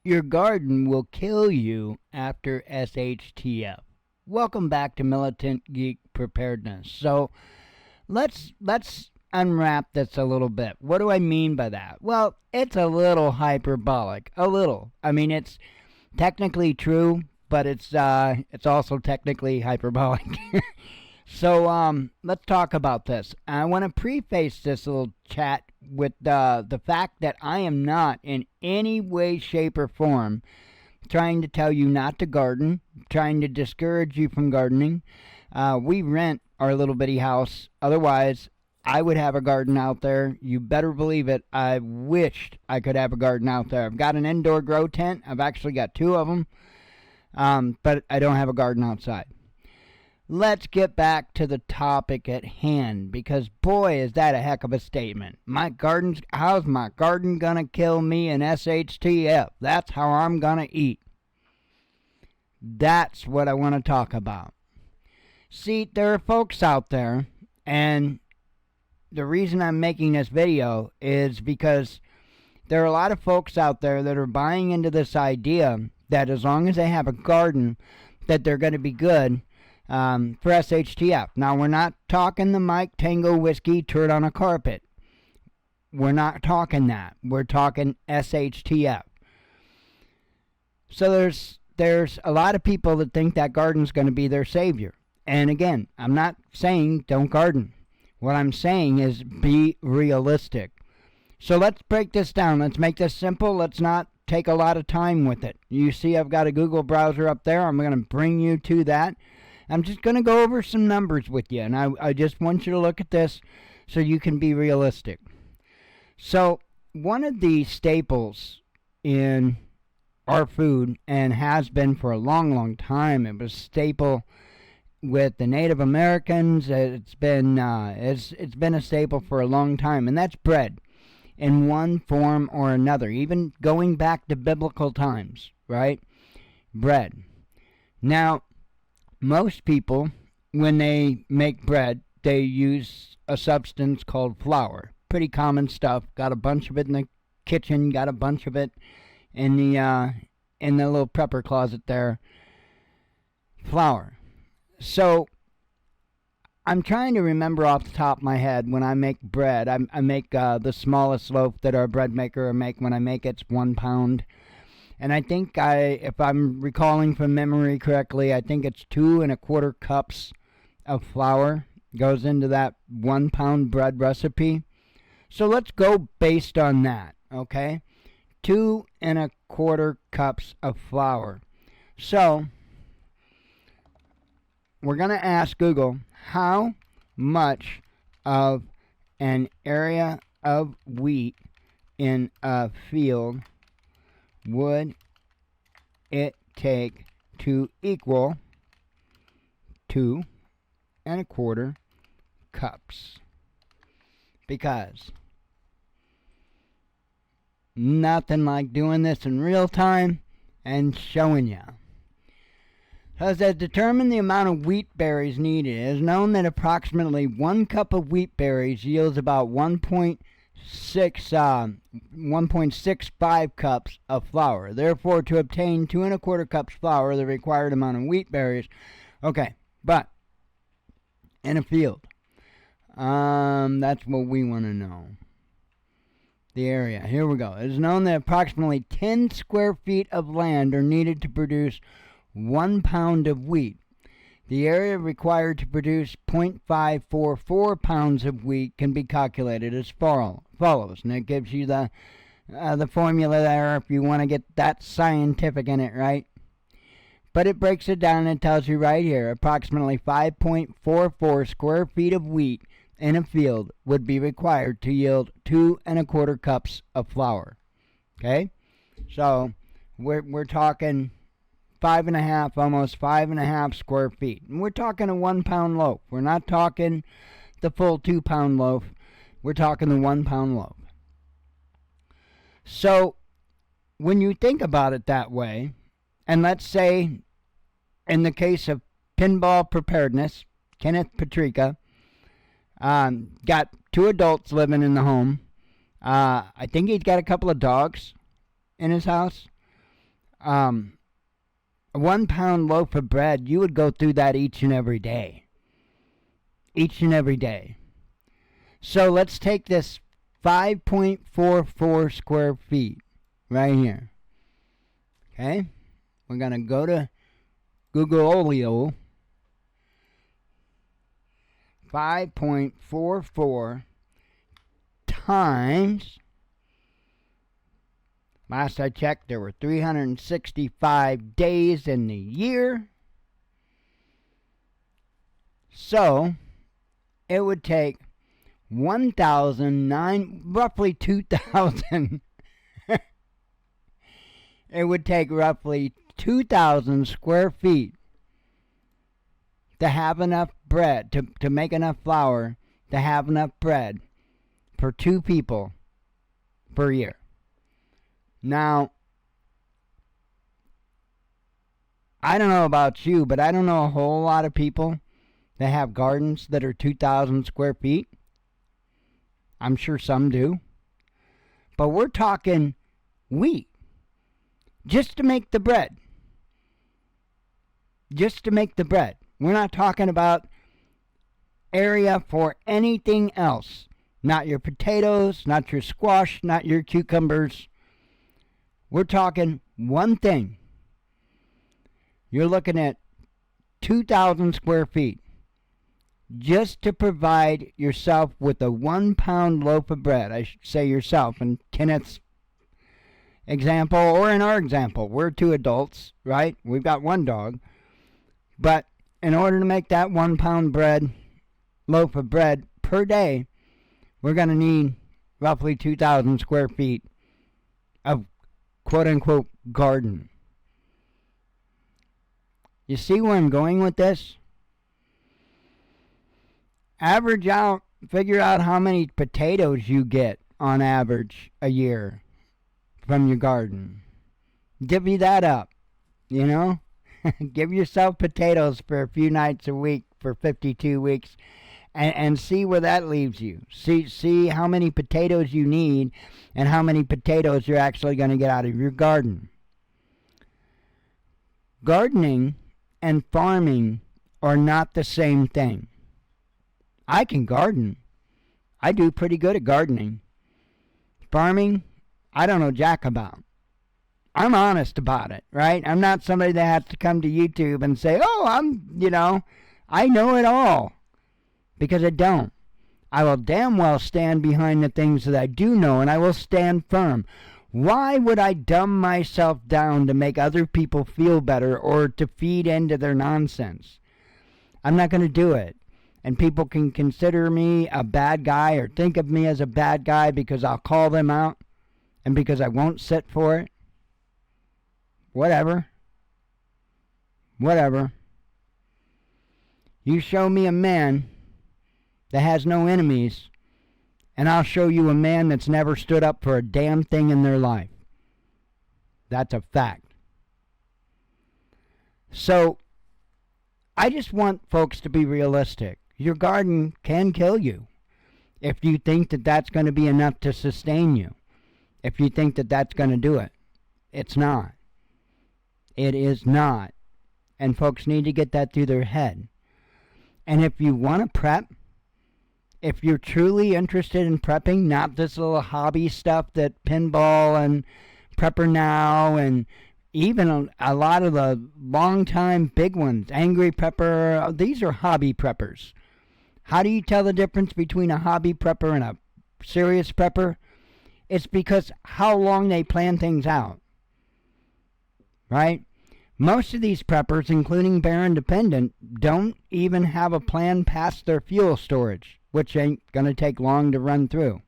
Your garden will kill you after SHTF. Welcome back to Militant Geek Preparedness. So let's unwrap this a little bit. What do I mean by that? Well, it's a little hyperbolic. A little. I mean, it's technically true, but it's also technically hyperbolic. So let's talk about this. I want to preface this little chat with the fact that I am not in any way, shape, or form trying to tell you not to garden, trying to discourage you from gardening. We rent our little bitty house. Otherwise, I would have a garden out there. You better believe it. I wished I could have a garden out there. I've got an indoor grow tent. I've actually got two of them, but I don't have a garden outside. Let's get back to the topic at hand, because boy, is that a heck of a statement. How's my garden gonna kill me in SHTF? That's how I'm gonna eat. That's what I want to talk about. See, there are folks out there, and the reason I'm making this video is because there are a lot of folks out there that are buying into this idea that as long as they have a garden, that they're going to be good for SHTF. Now, we're not talking the Mike Tango whiskey turd on a carpet. We're not talking that. We're talking SHTF. So there's a lot of people that think that garden's going to be their savior. And again, I'm not saying don't garden. What I'm saying is be realistic. So let's break this down. Let's make this simple. Let's not take a lot of time with it. You see I've got a Google browser up there. I'm going to bring you to that. I'm just going to go over some numbers with you, and I just want you to look at this so you can be realistic. So one of the staples in our food, and has been for a long, long time, it was a staple with the Native Americans. It's been a staple for a long time, and that's bread in one form or another, even going back to biblical times, right? Bread. Now, most people, when they make bread, they use a substance called flour. Pretty common stuff. Got a bunch of it in the kitchen. Got a bunch of it in the little prepper closet there. Flour. So I'm trying to remember off the top of my head when I make bread. I make the smallest loaf that our bread maker will make. When I make it, it's 1 pound. And I think if I'm recalling from memory correctly, I think it's 2 1/4 cups of flour goes into that 1 pound bread recipe. So let's go based on that, okay? 2 1/4 cups of flour. So we're going to ask Google how much of an area of wheat in a field would it take to equal 2 1/4 cups? Because nothing like doing this in real time and showing you. As they determine the amount of wheat berries needed, it is known that approximately 1 cup of wheat berries yields about 1.65 cups of flour. Therefore, to obtain 2 1/4 cups flour, the required amount of wheat berries. Okay, but in a field, that's what we want to know. The area. Here we go. It is known that approximately 10 square feet of land are needed to produce 1 pound of wheat. The area required to produce 0.544 pounds of wheat can be calculated as follows. And it gives you the formula there if you want to get that scientific in it, right? But it breaks it down and tells you right here, approximately 5.44 square feet of wheat in a field would be required to yield 2 1/4 cups of flour. Okay? So we're talking 5.5, almost 5.5 square feet. And we're talking a 1 pound loaf. We're not talking the full 2 pound loaf. We're talking the 1 pound loaf. So when you think about it that way, and let's say in the case of pinball preparedness, Kenneth Patrica got 2 adults living in the home. I think he's got a couple of dogs in his house. A 1 pound loaf of bread, you would go through that each and every day. Each and every day. So let's take this 5.44 square feet right here. Okay? We're going to go to Google. 5.44 times, last I checked, there were 365 days in the year. So, it would take roughly 2,000. It would take roughly 2,000 square feet to have enough bread, to make enough flour, to have enough bread for 2 people per year. Now, I don't know about you, but I don't know a whole lot of people that have gardens that are 2,000 square feet. I'm sure some do. But we're talking wheat. Just to make the bread. Just to make the bread. We're not talking about area for anything else. Not your potatoes, not your squash, not your cucumbers. We're talking one thing. You're looking at 2,000 square feet. Just to provide yourself with a 1 pound loaf of bread. I should say yourself. In Kenneth's example, or in our example, we're 2 adults, right? We've got 1 dog. But in order to make that 1 pound loaf of bread per day, we're going to need roughly 2,000 square feet of quote-unquote garden. You see where I'm going with this? Figure out how many potatoes you get on average a year from your garden. Divvy that up, you know? Give yourself potatoes for a few nights a week for 52 weeks and see where that leaves you. See how many potatoes you need and how many potatoes you're actually going to get out of your garden. Gardening and farming are not the same thing. I can garden. I do pretty good at gardening. Farming, I don't know jack about. I'm honest about it, right? I'm not somebody that has to come to YouTube and say, oh, I know it all. Because I don't. I will damn well stand behind the things that I do know, and I will stand firm. Why would I dumb myself down to make other people feel better or to feed into their nonsense? I'm not going to do it. And people can consider me a bad guy or think of me as a bad guy because I'll call them out and because I won't sit for it. Whatever. You show me a man that has no enemies, and I'll show you a man that's never stood up for a damn thing in their life. That's a fact. So, I just want folks to be realistic. Your garden can kill you if you think that that's going to be enough to sustain you. If you think that that's going to do it. It's not. It is not. And folks need to get that through their head. And if you want to prep, if you're truly interested in prepping, not this little hobby stuff that Pinball and Prepper Now and even a lot of the long-time big ones, Angry Prepper, these are hobby preppers. How do you tell the difference between a hobby prepper and a serious prepper? It's because how long they plan things out. Right? Most of these preppers, including Bear Independent, don't even have a plan past their fuel storage, which ain't going to take long to run through.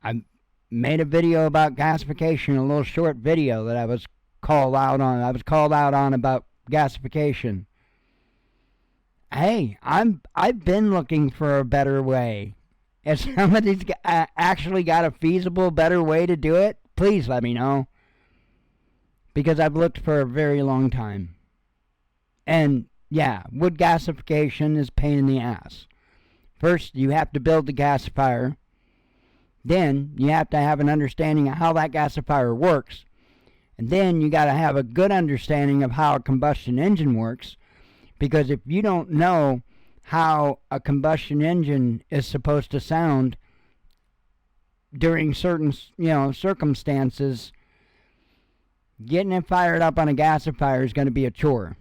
I made a video about gasification, a little short video that I was called out on. I was called out on about gasification. Hey, I've been looking for a better way. If somebody's actually got a feasible, better way to do it, please let me know. Because I've looked for a very long time. And, yeah, wood gasification is a pain in the ass. First, you have to build the gasifier. Then you have to have an understanding of how that gasifier works. And then you got to have a good understanding of how a combustion engine works. Because if you don't know how a combustion engine is supposed to sound during certain, circumstances, getting it fired up on a gasifier is going to be a chore.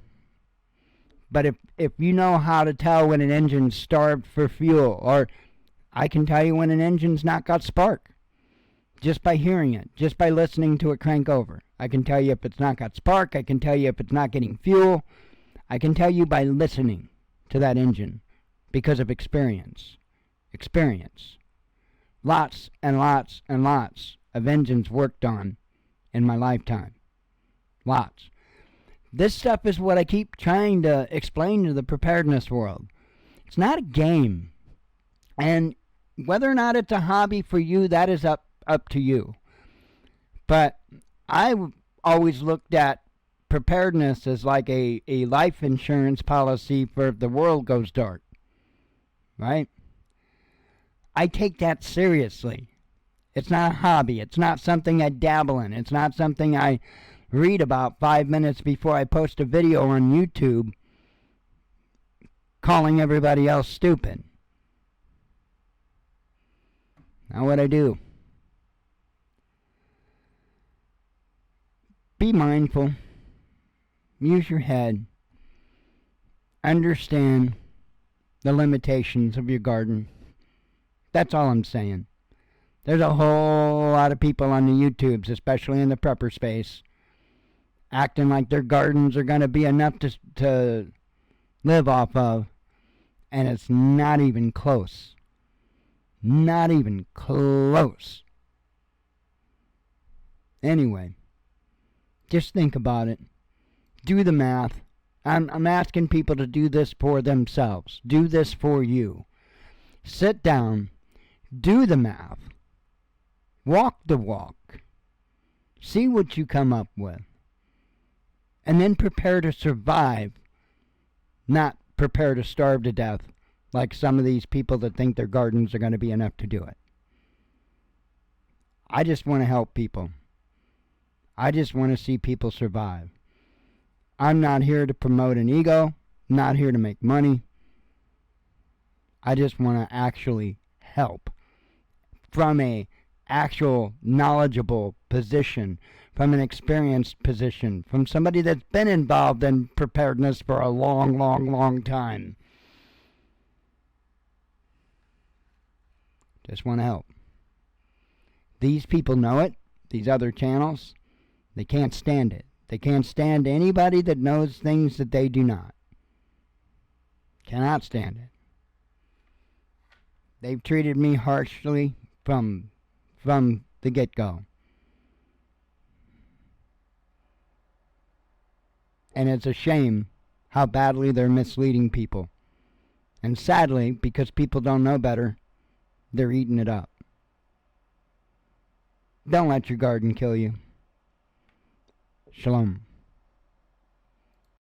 But if you know how to tell when an engine's starved for fuel, or I can tell you when an engine's not got spark, just by hearing it, just by listening to it crank over. I can tell you if it's not got spark. I can tell you if it's not getting fuel. I can tell you by listening to that engine because of experience. Experience. Lots and lots and lots of engines worked on in my lifetime. Lots. This stuff is what I keep trying to explain to the preparedness world. It's not a game. And whether or not it's a hobby for you, that is up to you. But I always looked at preparedness as like a life insurance policy for if the world goes dark. Right? I take that seriously. It's not a hobby. It's not something I dabble in. It's not something I read about 5 minutes before I post a video on YouTube calling everybody else stupid. Now what I do. Be mindful. Use your head. Understand the limitations of your garden. That's all I'm saying. There's a whole lot of people on the YouTubes, especially in the prepper space, acting like their gardens are going to be enough to live off of, and it's not even close. Not even close. Anyway, just think about it. Do the math. I'm asking people to do this for themselves. Do this for you. Sit down. Do the math. Walk the walk. See what you come up with. And then prepare to survive, not prepare to starve to death like some of these people that think their gardens are going to be enough to do it. I just want to help people. I just want to see people survive. I'm not here to promote an ego. I'm not here to make money. I just want to actually help from a actual knowledgeable position, from an experienced position, from somebody that's been involved in preparedness for a long, long, long time. Just want to help. These people know it. These other channels, they can't stand it. They can't stand anybody that knows things that they do not. Cannot stand it. They've treated me harshly from the get-go. And it's a shame how badly they're misleading people. And sadly, because people don't know better, they're eating it up. Don't let your garden kill you. Shalom.